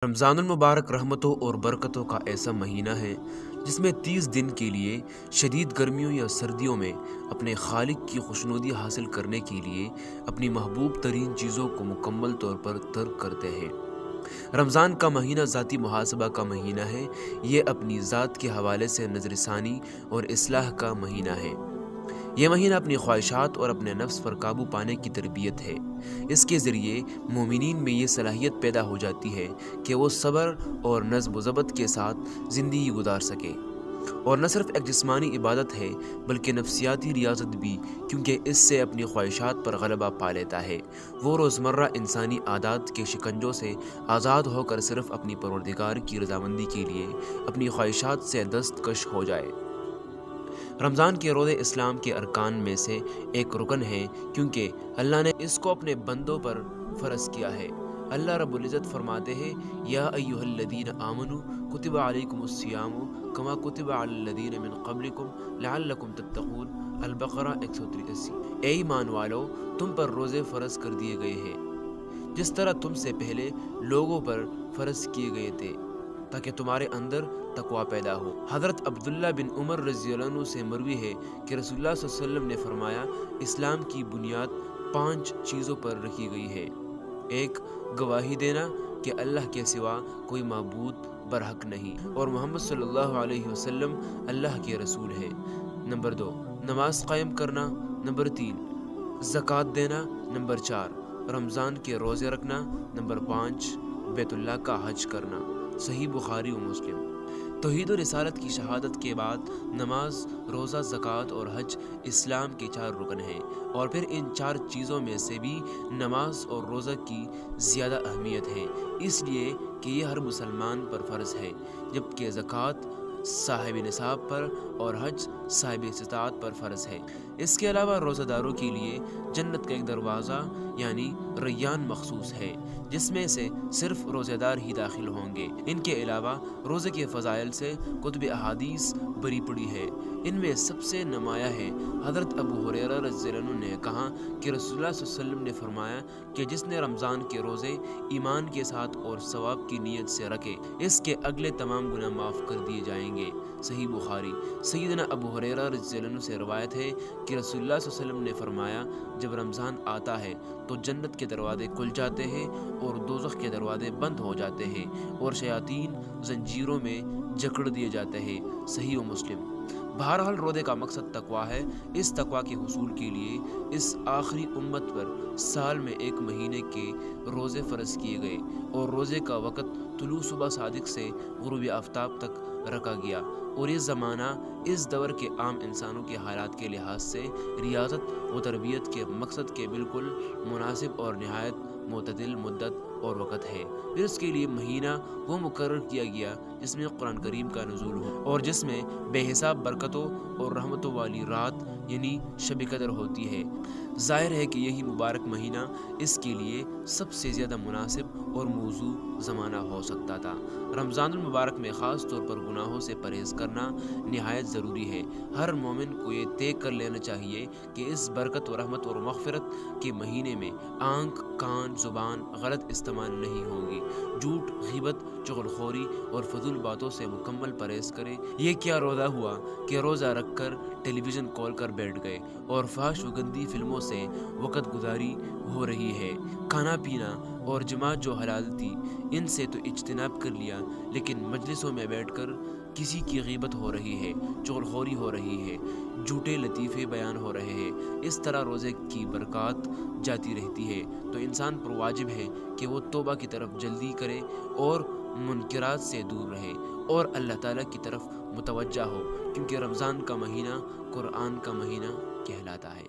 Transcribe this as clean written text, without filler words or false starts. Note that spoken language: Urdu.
رمضان المبارک رحمتوں اور برکتوں کا ایسا مہینہ ہے جس میں 30 دن کے لیے شدید گرمیوں یا سردیوں میں اپنے خالق کی خوشنودی حاصل کرنے کے لیے اپنی محبوب ترین چیزوں کو مکمل طور پر ترک کرتے ہیں۔ رمضان کا مہینہ ذاتی محاسبہ کا مہینہ ہے۔ یہ اپنی ذات کے حوالے سے نظر ثانی اور اصلاح کا مہینہ ہے۔ یہ مہینہ اپنی خواہشات اور اپنے نفس پر قابو پانے کی تربیت ہے۔ اس کے ذریعے مومنین میں یہ صلاحیت پیدا ہو جاتی ہے کہ وہ صبر اور نظم و ضبط کے ساتھ زندگی گزار سکے، اور نہ صرف ایک جسمانی عبادت ہے بلکہ نفسیاتی ریاضت بھی، کیونکہ اس سے اپنی خواہشات پر غلبہ پا لیتا ہے۔ وہ روزمرہ انسانی عادات کے شکنجوں سے آزاد ہو کر صرف اپنی پروردگار کی رضامندی کے لیے اپنی خواہشات سے دستکش ہو جائے۔ رمضان کے روزے اسلام کے ارکان میں سے ایک رکن ہے، کیونکہ اللہ نے اس کو اپنے بندوں پر فرض کیا ہے۔ اللہ رب العزت فرماتے ہیں، یا ایھا الذین آمنوا کتب علیکم الصیام کما کتب علی الذین من قبلکم لعلکم تتقون۔ البقرہ 183۔ اے ایمان والو، تم پر روزے فرض کر دیے گئے ہیں جس طرح تم سے پہلے لوگوں پر فرض کیے گئے تھے، تاکہ تمہارے اندر تقوی پیدا ہو۔ حضرت عبداللہ بن عمر رضی اللہ عنہ سے مروی ہے کہ رسول اللہ صلی اللہ علیہ وسلم نے فرمایا، اسلام کی بنیاد 5 چیزوں پر رکھی گئی ہے۔ 1، گواہی دینا کہ اللہ کے سوا کوئی معبود برحق نہیں اور محمد صلی اللہ علیہ وسلم اللہ کے رسول ہے۔ نمبر 2، نماز قائم کرنا۔ نمبر 3، زکوٰۃ دینا۔ نمبر 4، رمضان کے روزے رکھنا۔ نمبر 5، بیت اللہ کا حج کرنا۔ صحیح بخاری و مسلم۔ توحید و رسالت کی شہادت کے بعد نماز، روزہ، زکوٰۃ اور حج اسلام کے 4 رکن ہیں، اور پھر ان 4 چیزوں میں سے بھی نماز اور روزہ کی زیادہ اہمیت ہے، اس لیے کہ یہ ہر مسلمان پر فرض ہے، جبکہ زکوٰۃ صاحب نصاب پر اور حج صاحب استطاعت پر فرض ہے۔ اس کے علاوہ روزہ داروں کے لیے جنت کا ایک دروازہ یعنی ریان مخصوص ہے، جس میں سے صرف روزہ دار ہی داخل ہوں گے۔ ان کے علاوہ روزے کے فضائل سے کتب احادیث بری پڑی ہے۔ ان میں سب سے نمایاں ہے حضرت ابو ہریرہ رضی اللہ عنہ نے کہا کہ رسول اللہ صلی اللہ علیہ وسلم نے فرمایا کہ جس نے رمضان کے روزے ایمان کے ساتھ اور ثواب کی نیت سے رکھے، اس کے اگلے تمام گناہ معاف کر دیے جائیں گے۔ صحیح بخاری۔ سیدنا ابو ہریرہ رضی اللہ عنہ سے روایت ہے کہ رسول اللہ صلی اللہ علیہ وسلم نے فرمایا، جب رمضان آتا ہے تو جنت کے دروازے کھل جاتے ہیں اور دوزخ کے دروازے بند ہو جاتے ہیں اور شیاطین زنجیروں میں جکڑ دیے جاتے ہیں۔ صحیح مسلم۔ بہرحال روزے کا مقصد تقوی ہے۔ اس تقوی کے حصول کے لیے اس آخری امت پر سال میں 1 مہینے کے روزے فرض کیے گئے، اور روزے کا وقت طلوع صبح صادق سے غروب آفتاب تک رکھا گیا، اور یہ زمانہ اس دور کے عام انسانوں کے حالات کے لحاظ سے ریاضت و تربیت کے مقصد کے بالکل مناسب اور نہایت معتدل مدت اور وقت ہے۔ پھر اس کے لیے مہینہ وہ مقرر کیا گیا جس میں قرآن کریم کا نزول ہو، اور جس میں بے حساب برکتوں اور رحمتوں والی رات یعنی شب قدر ہوتی ہے۔ ظاہر ہے کہ یہی مبارک مہینہ اس کے لیے سب سے زیادہ مناسب اور موزوں زمانہ ہو سکتا تھا۔ رمضان المبارک میں خاص طور پر گناہوں سے پرہیز کرنا نہایت ضروری ہے۔ ہر مومن کو یہ طے کر لینا چاہیے کہ اس برکت و رحمت اور مغفرت کے مہینے میں آنکھ، کان، زبان غلط استعمال نہیں ہوں گی۔ جھوٹ، غیبت، چغلخوری اور فضول باتوں سے مکمل پرہیز کریں۔ یہ کیا روزہ ہوا کہ روزہ رکھ کر ٹیلی ویژن کھول کر بیٹھ گئے اور فحش و گندی فلموں سے وقت گزاری ہو رہی ہے۔ کھانا پینا اور جماع جو حلال تھی، ان سے تو اجتناب کر لیا، لیکن مجلسوں میں بیٹھ کر کسی کی غیبت ہو رہی ہے، چغلخوری ہو رہی ہے، جھوٹے لطیفے بیان ہو رہے ہیں۔ اس طرح روزے کی برکات جاتی رہتی ہے، تو انسان پر واجب ہے کہ وہ توبہ کی طرف جلدی کرے اور منکرات سے دور رہے اور اللہ تعالیٰ کی طرف متوجہ ہو، کیونکہ رمضان کا مہینہ قرآن کا مہینہ کہلاتا ہے۔